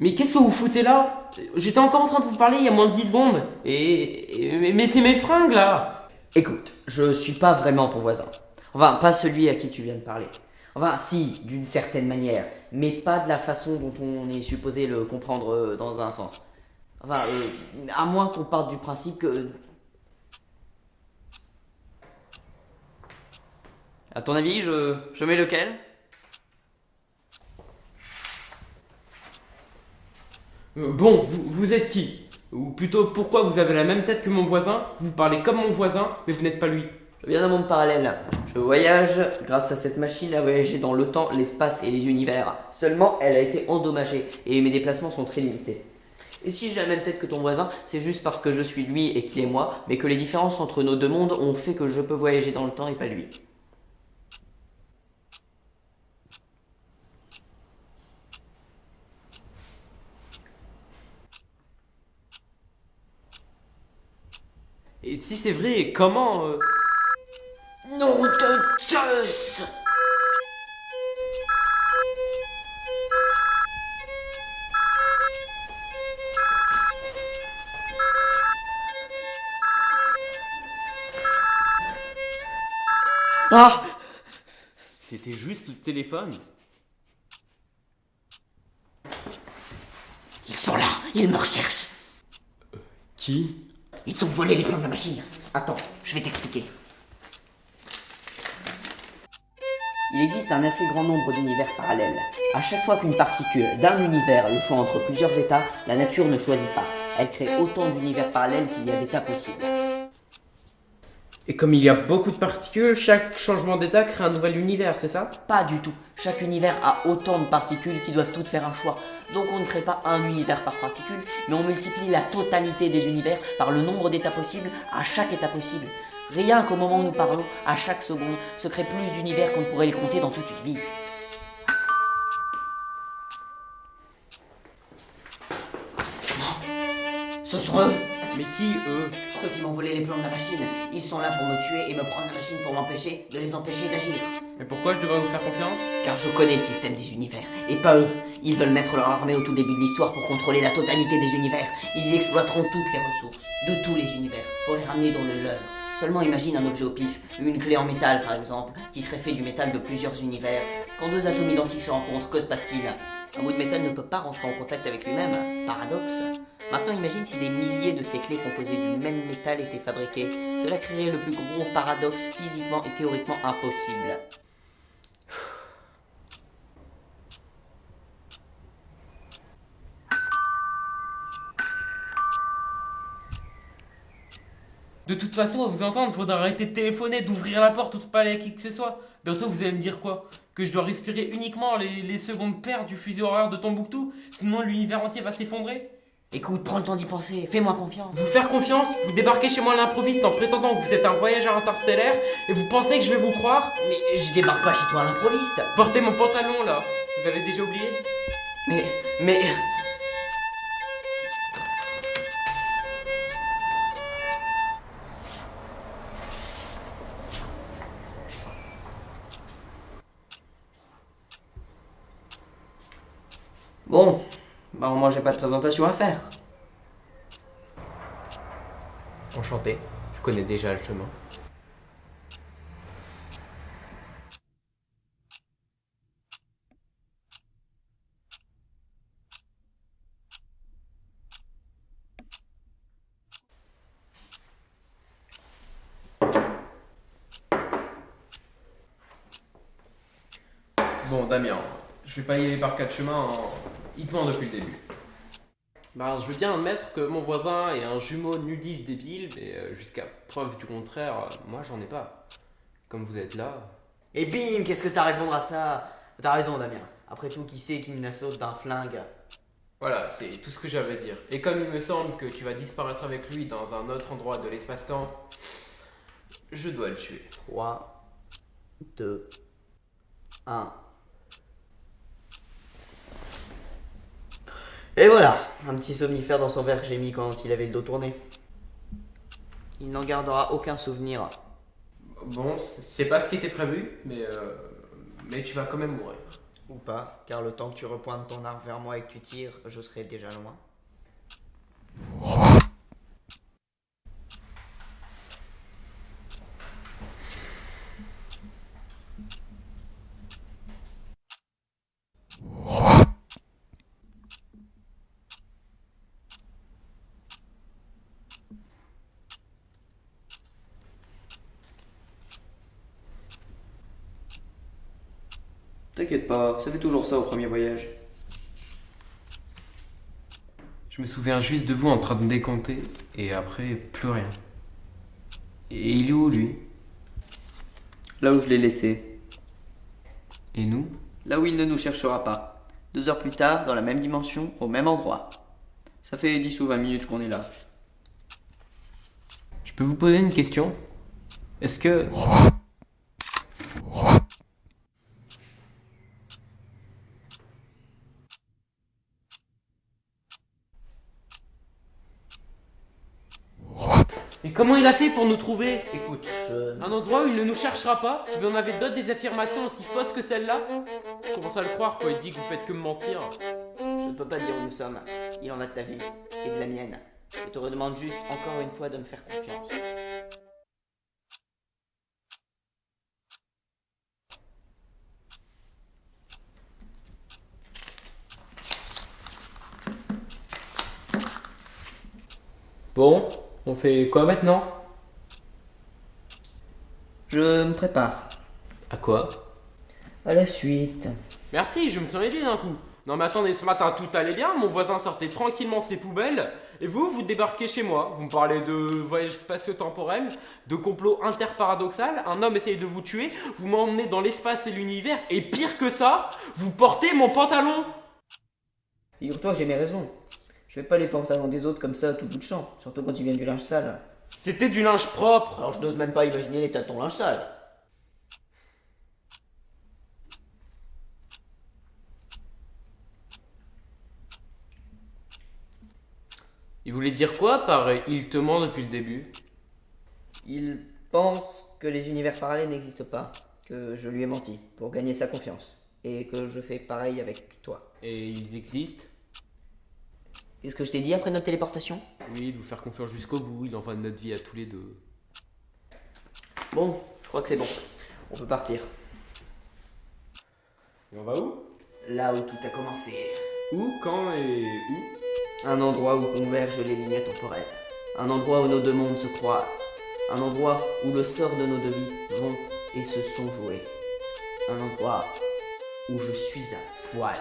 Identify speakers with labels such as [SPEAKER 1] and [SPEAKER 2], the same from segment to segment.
[SPEAKER 1] Mais qu'est-ce que vous foutez là? J'étais encore en train de vous parler il y a moins de 10 secondes. Mais c'est mes fringues là.
[SPEAKER 2] Écoute, je suis pas vraiment ton voisin. Enfin, pas celui à qui tu viens de parler. Enfin, si, d'une certaine manière, mais pas de la façon dont on est supposé le comprendre dans un sens. Enfin, à moins qu'on parte du principe que... À ton avis, je mets lequel?
[SPEAKER 1] Bon, vous êtes qui? Ou plutôt, pourquoi vous avez la même tête que mon voisin? Vous parlez comme mon voisin, mais vous n'êtes pas lui.
[SPEAKER 2] Je viens d'un monde parallèle. Je voyage grâce à cette machine à voyager dans le temps, l'espace et les univers. Seulement, elle a été endommagée et mes déplacements sont très limités. Et si j'ai la même tête que ton voisin, c'est juste parce que je suis lui et qu'il est moi, mais que les différences entre nos deux mondes ont fait que je peux voyager dans le temps et pas lui.
[SPEAKER 1] Et si c'est vrai, comment
[SPEAKER 2] Nom de Zeus! Ah!
[SPEAKER 1] C'était juste le téléphone.
[SPEAKER 2] Ils sont là, ils me recherchent.
[SPEAKER 1] Qui?
[SPEAKER 2] Ils ont volé les plans de la machine. Attends, je vais t'expliquer. Il existe un assez grand nombre d'univers parallèles. À chaque fois qu'une particule d'un univers le choix entre plusieurs états, la nature ne choisit pas. Elle crée autant d'univers parallèles qu'il y a d'états possibles.
[SPEAKER 1] Et comme il y a beaucoup de particules, chaque changement d'état crée un nouvel univers, c'est ça?
[SPEAKER 2] Pas du tout. Chaque univers a autant de particules qui doivent toutes faire un choix. Donc on ne crée pas un univers par particule, mais on multiplie la totalité des univers par le nombre d'états possibles à chaque état possible. Rien qu'au moment où nous parlons, à chaque seconde, se crée plus d'univers qu'on ne pourrait les compter dans toute une vie. Ce sont eux,
[SPEAKER 1] Mais qui, eux?
[SPEAKER 2] ceux qui m'ont volé les plans de la machine. Ils sont là pour me tuer et me prendre la machine pour m'empêcher de les empêcher d'agir.
[SPEAKER 1] Mais pourquoi je devrais vous faire confiance?
[SPEAKER 2] Car je connais le système des univers, et pas eux. Ils veulent mettre leur armée au tout début de l'histoire pour contrôler la totalité des univers. Ils y exploiteront toutes les ressources, de tous les univers, pour les ramener dans le leur. Seulement imagine un objet au pif, une clé en métal par exemple, qui serait fait du métal de plusieurs univers. Quand deux atomes identiques se rencontrent, que se passe-t-il? Un bout de métal ne peut pas rentrer en contact avec lui-même. Paradoxe. Maintenant imagine si des milliers de ces clés composées du même métal étaient fabriquées. Cela créerait le plus gros paradoxe physiquement et théoriquement impossible.
[SPEAKER 1] De toute façon, à vous entendre, faudra arrêter de téléphoner, d'ouvrir la porte ou de parler à qui que ce soit. Bientôt, vous allez me dire quoi? Que je dois respirer uniquement les secondes paires du fuseau horaire de Tombouctou? Sinon, l'univers entier va s'effondrer?
[SPEAKER 2] Écoute, prends le temps d'y penser, fais-moi confiance.
[SPEAKER 1] Vous faire confiance? Vous débarquez chez moi à l'improviste en prétendant que vous êtes un voyageur interstellaire et vous pensez que je vais vous croire?
[SPEAKER 2] Mais je débarque pas chez toi à l'improviste.
[SPEAKER 1] Portez mon pantalon là. Vous avez déjà oublié?
[SPEAKER 2] Mais... Bon, bah au moins j'ai pas de présentation à faire.
[SPEAKER 1] Enchanté. Je connais déjà le chemin. Bon, Damien, je vais pas y aller par quatre chemins en y plan depuis le début. Bah, je veux bien admettre que mon voisin est un jumeau nudiste débile, mais jusqu'à preuve du contraire, moi j'en ai pas. Comme vous êtes là.
[SPEAKER 2] Et bim, qu'est-ce que t'as à répondre à ça? T'as raison Damien. Après tout, qui c'est qui menace l'autre d'un flingue?
[SPEAKER 1] Voilà, c'est tout ce que j'avais à dire. Et comme il me semble que tu vas disparaître avec lui dans un autre endroit de l'espace-temps, je dois le tuer.
[SPEAKER 2] 3, 2, 1. Et voilà, un petit somnifère dans son verre que j'ai mis quand il avait le dos tourné. Il n'en gardera aucun souvenir.
[SPEAKER 1] Bon, c'est pas ce qui était prévu, mais tu vas quand même mourir.
[SPEAKER 2] Ou pas, car le temps que tu repointes ton arme vers moi et que tu tires, je serai déjà loin. T'inquiète pas, ça fait toujours ça au premier voyage.
[SPEAKER 1] Je me souviens juste de vous en train de décompter, et après, plus rien. Et il est où, lui?
[SPEAKER 2] Là où je l'ai laissé.
[SPEAKER 1] Et nous?
[SPEAKER 2] Là où il ne nous cherchera pas. 2 heures plus tard, dans la même dimension, au même endroit. Ça fait 10 ou 20 minutes qu'on est là.
[SPEAKER 1] Je peux vous poser une question? Est-ce que... Mais comment il a fait pour nous trouver?
[SPEAKER 2] Écoute, je...
[SPEAKER 1] Un endroit où il ne nous cherchera pas? Vous en avez d'autres des affirmations aussi fausses que celle-là? Je commence à le croire quand il dit que vous faites que me mentir.
[SPEAKER 2] Je ne peux pas te dire où nous sommes. Il en va de ta vie et de la mienne. Je te redemande juste encore une fois de me faire confiance.
[SPEAKER 1] Bon, on fait quoi maintenant?
[SPEAKER 2] Je me prépare.
[SPEAKER 1] À quoi?
[SPEAKER 2] À la suite.
[SPEAKER 1] Merci, je me sens aidé d'un coup. Non mais attendez, ce matin tout allait bien, mon voisin sortait tranquillement ses poubelles, et vous débarquez chez moi. Vous me parlez de voyage spatio-temporel, de complot interparadoxal, un homme essaye de vous tuer, vous m'emmenez dans l'espace et l'univers, et pire que ça, vous portez mon pantalon!
[SPEAKER 2] Figure-toi que j'ai mes raisons. Je fais pas les pantalons des autres comme ça à tout bout de champ, surtout quand ils viennent du linge sale.
[SPEAKER 1] C'était du linge propre!
[SPEAKER 2] Alors je n'ose même pas imaginer l'état de ton linge sale.
[SPEAKER 1] Il voulait dire quoi par il te ment depuis le début?
[SPEAKER 2] Il pense que les univers parallèles n'existent pas, que je lui ai menti pour gagner sa confiance, et que je fais pareil avec toi.
[SPEAKER 1] Et ils existent?
[SPEAKER 2] Qu'est-ce que je t'ai dit après notre téléportation?
[SPEAKER 1] Oui, de vous faire confiance jusqu'au bout, il en va de notre vie à tous les deux.
[SPEAKER 2] Bon, je crois que c'est bon. On peut partir.
[SPEAKER 1] Et on va où?
[SPEAKER 2] Là où tout a commencé.
[SPEAKER 1] Où, quand et où?
[SPEAKER 2] Un endroit où convergent les lignes temporelles. Un endroit où nos deux mondes se croisent. Un endroit où le sort de nos deux vies vont et se sont joués. Un endroit où je suis à poil.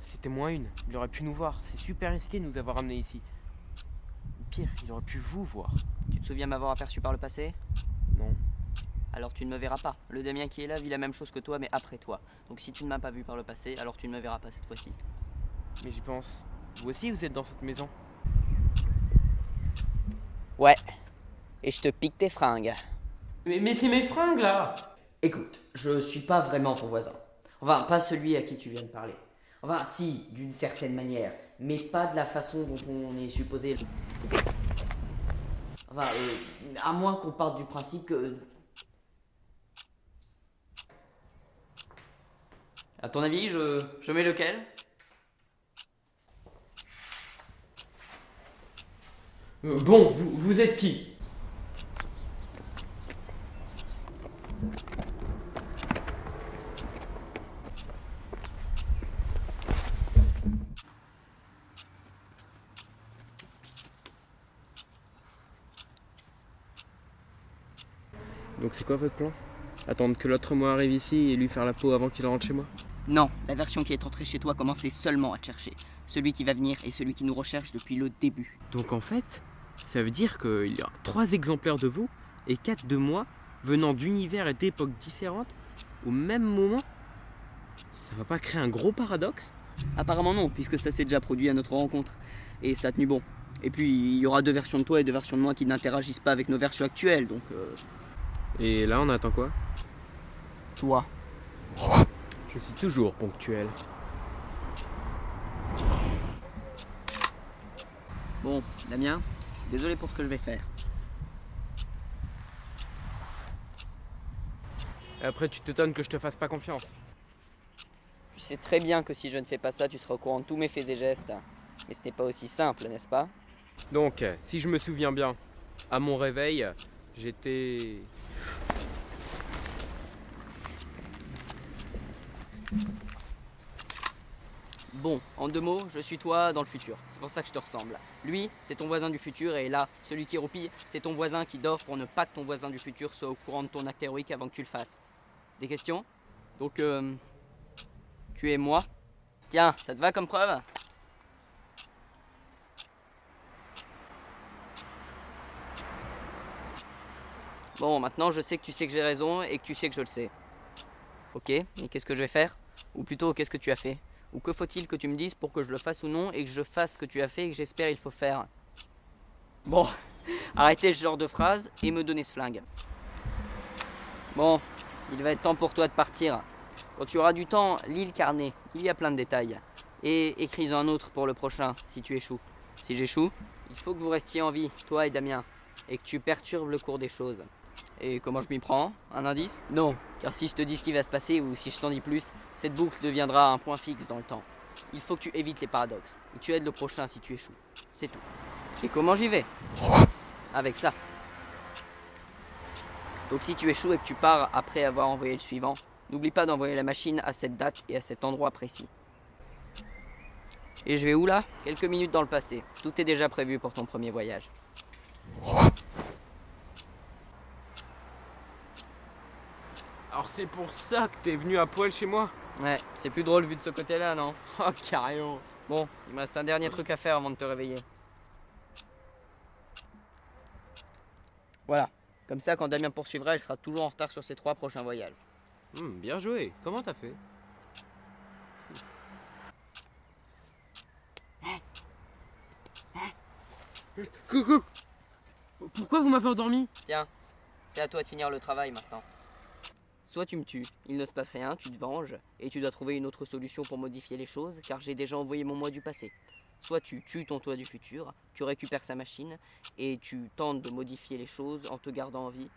[SPEAKER 1] C'était moins une, il aurait pu nous voir, c'est super risqué de nous avoir ramenés ici. Pire, il aurait pu vous voir.
[SPEAKER 2] Tu te souviens m'avoir aperçu par le passé?
[SPEAKER 1] Non.
[SPEAKER 2] Alors tu ne me verras pas. Le Damien qui est là vit la même chose que toi, mais après toi. Donc si tu ne m'as pas vu par le passé, alors tu ne me verras pas cette fois-ci.
[SPEAKER 1] Mais j'y pense. Vous aussi, vous êtes dans cette maison?
[SPEAKER 2] Ouais. Et je te pique tes fringues.
[SPEAKER 1] Mais c'est mes fringues là!
[SPEAKER 2] Écoute, je suis pas vraiment ton voisin. Enfin, pas celui à qui tu viens de parler. Enfin, si, d'une certaine manière, mais pas de la façon dont on est supposé. Enfin, à moins qu'on parte du principe que... À ton avis, je mets lequel?
[SPEAKER 1] Bon, vous êtes qui? Donc c'est quoi votre plan? Attendre que l'autre moi arrive ici et lui faire la peau avant qu'il rentre chez moi?
[SPEAKER 2] Non, la version qui est entrée chez toi commençait seulement à te chercher. Celui qui va venir est celui qui nous recherche depuis le début.
[SPEAKER 1] Donc en fait, Ça veut dire qu'il y aura 3 exemplaires de vous et 4 de moi venant d'univers et d'époques différentes au même moment. Ça va pas créer un gros paradoxe?
[SPEAKER 2] Apparemment non, puisque ça s'est déjà produit à notre rencontre. Et ça a tenu bon. Et puis, il y aura 2 versions de toi et 2 versions de moi qui n'interagissent pas avec nos versions actuelles, donc...
[SPEAKER 1] Et là, on attend quoi?
[SPEAKER 2] Toi.
[SPEAKER 1] Je suis toujours ponctuel.
[SPEAKER 2] Bon, Damien, je suis désolé pour ce que je vais faire.
[SPEAKER 1] Et après, tu t'étonnes que je te fasse pas confiance.
[SPEAKER 2] Tu sais très bien que si je ne fais pas ça, tu seras au courant de tous mes faits et gestes. Mais ce n'est pas aussi simple, n'est-ce pas?
[SPEAKER 1] Donc, si je me souviens bien, à mon réveil, j'étais...
[SPEAKER 2] Bon, en 2 mots, je suis toi dans le futur. C'est pour ça que je te ressemble. Lui, c'est ton voisin du futur, et là, celui qui roupille, c'est ton voisin qui dort pour ne pas que ton voisin du futur soit au courant de ton acte héroïque avant que tu le fasses. Des questions? Donc, tu es moi? Tiens, ça te va comme preuve? Bon, maintenant je sais que tu sais que j'ai raison et que tu sais que je le sais. Ok, et qu'est-ce que je vais faire? Ou plutôt, qu'est-ce que tu as fait? Ou que faut-il que tu me dises pour que je le fasse ou non et que je fasse ce que tu as fait et que j'espère il faut faire? Bon, arrêtez ce genre de phrase et me donnez ce flingue. Bon, il va être temps pour toi de partir. Quand tu auras du temps, lis le carnet, il y a plein de détails. Et écris-en un autre pour le prochain, si tu échoues. Si j'échoue, il faut que vous restiez en vie, toi et Damien, et que tu perturbes le cours des choses. Et comment je m'y prends? Un indice? Non, car si je te dis ce qui va se passer ou si je t'en dis plus, cette boucle deviendra un point fixe dans le temps. Il faut que tu évites les paradoxes, et que tu aides le prochain si tu échoues. C'est tout. Et comment j'y vais? Avec ça. Donc si tu échoues et que tu pars après avoir envoyé le suivant, n'oublie pas d'envoyer la machine à cette date et à cet endroit précis. Et je vais où là? Quelques minutes dans le passé. Tout est déjà prévu pour ton premier voyage.
[SPEAKER 1] Alors c'est pour ça que t'es venu à poil chez moi?
[SPEAKER 2] Ouais, c'est plus drôle vu de ce côté-là, non?
[SPEAKER 1] Oh, carrément.
[SPEAKER 2] Bon, il me reste un dernier truc à faire avant de te réveiller. Voilà. Comme ça, quand Damien poursuivra, il sera toujours en retard sur ses 3 prochains voyages.
[SPEAKER 1] Bien joué. Comment t'as fait? Coucou. Pourquoi vous m'avez endormi?
[SPEAKER 2] Tiens, c'est à toi de finir le travail maintenant. Soit tu me tues, il ne se passe rien, tu te venges, et tu dois trouver une autre solution pour modifier les choses, car j'ai déjà envoyé mon moi du passé. Soit tu tues ton toi du futur, tu récupères sa machine, et tu tentes de modifier les choses en te gardant en vie.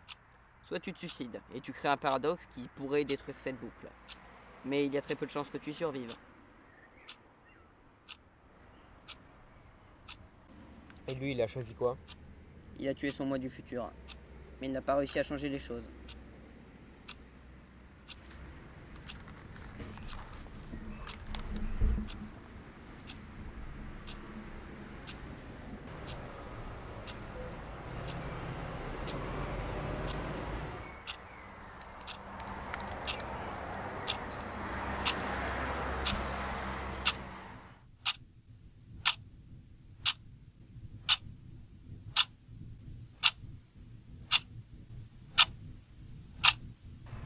[SPEAKER 2] Soit tu te suicides, et tu crées un paradoxe qui pourrait détruire cette boucle. Mais il y a très peu de chances que tu survives.
[SPEAKER 1] Et lui, il a choisi quoi?
[SPEAKER 2] Il a tué son moi du futur, mais il n'a pas réussi à changer les choses.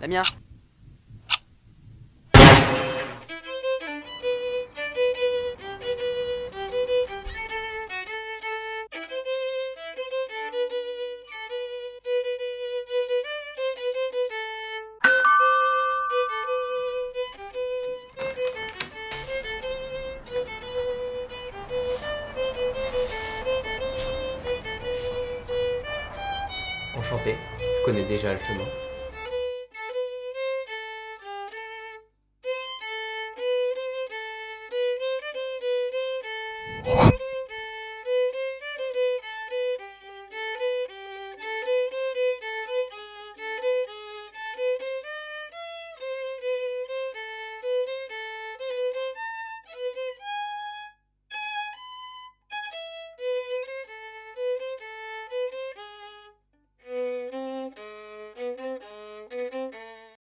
[SPEAKER 2] Damien!
[SPEAKER 1] Enchanté, je connais déjà le chemin.